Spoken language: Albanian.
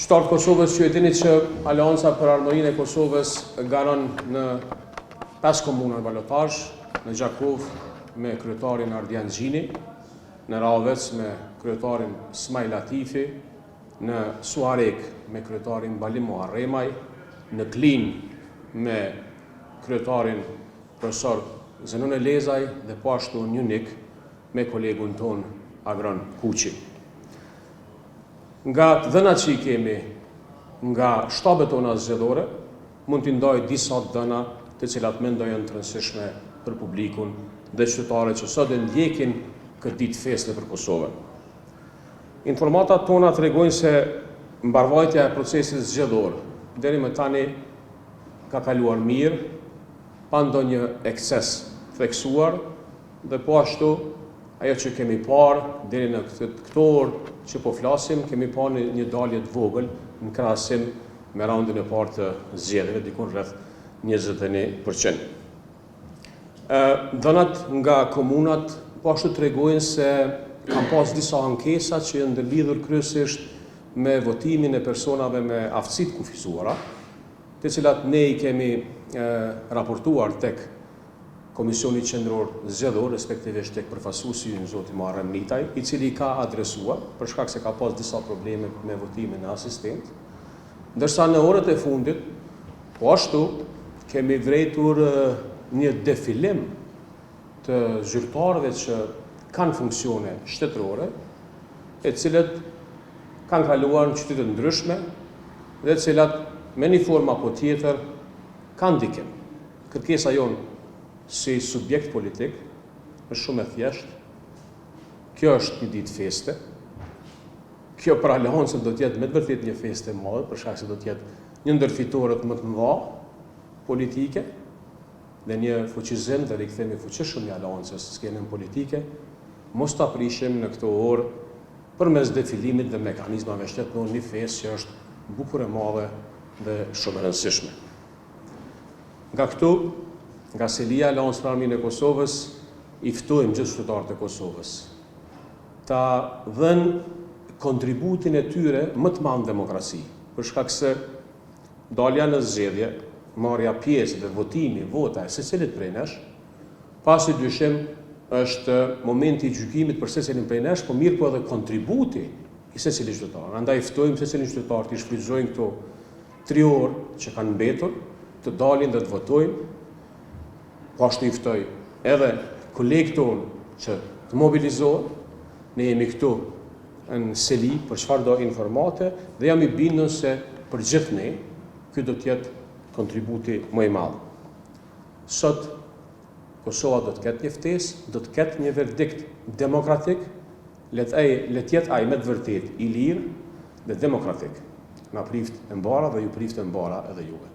Shtartë Kosovës që e dini që Aleanca për Armërinë e Kosovës garon në 5 komuna në balotazh, në Gjakov me kryetarin Ardian Xhini, në Ravec me kryetarin Smaj Latifi, në Suarek me kryetarin Balim Muharremaj, në Klin me kryetarin profesor Zenon Elezaj dhe po ashtu në Junik me kolegun ton Agron Kuqi. Nga dhënat që i kemi nga shtabet tona zgjedhore, mund t'i ndaj disa dhëna të cilat mendoj janë të rëndësishme për publikun dhe qytetarët që sot e ndjekin këtë ditë feste për Kosovën. Informatat tona tregojnë se mbarvajtja e procesit zgjedhor deri më tani ka kaluar mirë, pa ndonjë ekses theksuar dhe po ashtu ajo që kemi parë deri në këto orë që po flasim, kemi parë një dalje të vogël në krahasim me raundin e parë të zgjedhjeve, dikun rreth 21%. Dhënat nga komunat po ashtu tregojnë se kanë pas disa ankesa që janë ndërlidhur kryesisht me votimin e personave me aftësitë kufizuara, të cilat ne i kemi raportuar tek Komisioni Qendror Zgjedhor, respektivisht tek përfaqësuesi i zoti Muharrem Nitaj, i cili ka adresuar për shkak se ka pas disa probleme me votimin e asistent. Ndërsa në orët e fundit, po ashtu kemi vërejtur një defilim të zyrtarëve që kanë funksione shtetërore, e cilët kanë kaluar në qytete të ndryshme dhe të cilat me një formë apo tjetër kanë ndikim. Kërkesa jonë si subjekt politik është shumë e thjeshtë. Kjo është një ditë feste. Kjo për Aleancën do të jetë me të vërtetë një feste e madhe, për shkak se do të jetë një ndër fitoret më të mëdha politike dhe një fuqizim dhe rikthim i fuqishëm i Aleancës në skenën politike. Mos ta prishim në këto orë përmes defilimit dhe mekanizmave shtetëror një festë që është bukur e madhe dhe shumë e rëndësishme. Nga këtu, nga selia e Aleancës për Armërinë e Kosovës, i ftojmë gjithë qytetarët e Kosovës ta dhënë kontributin e tyre më të madh në demokraci, për shkak se dalja në zgjedhje, marrja pjesë dhe votimi, vota e secilit prej nesh, pasi dyshim është momenti i gjykimit për secilin prej nesh, po mirë po edhe kontributi i secilit qytetar. Andaj ftojmë secilin qytetar të shfrytëzojnë këto 3 orë që kanë mbetur, të dalin dhe të votojnë. Po ashtu i ftoj edhe kolegët tonë që të mobilizohen. Ne jemi këtu në seli për çfarëdo informate dhe jam i bindur se për gjithë ne ky do të jetë kontributi më i madh. Sot Kosova do të ketë një ftesë, do të ketë një verdikt demokratik, le të jetë ai me të vërtetë i lirë dhe demokratik. Na prift e mbara dhe ju prift e mbara edhe juve.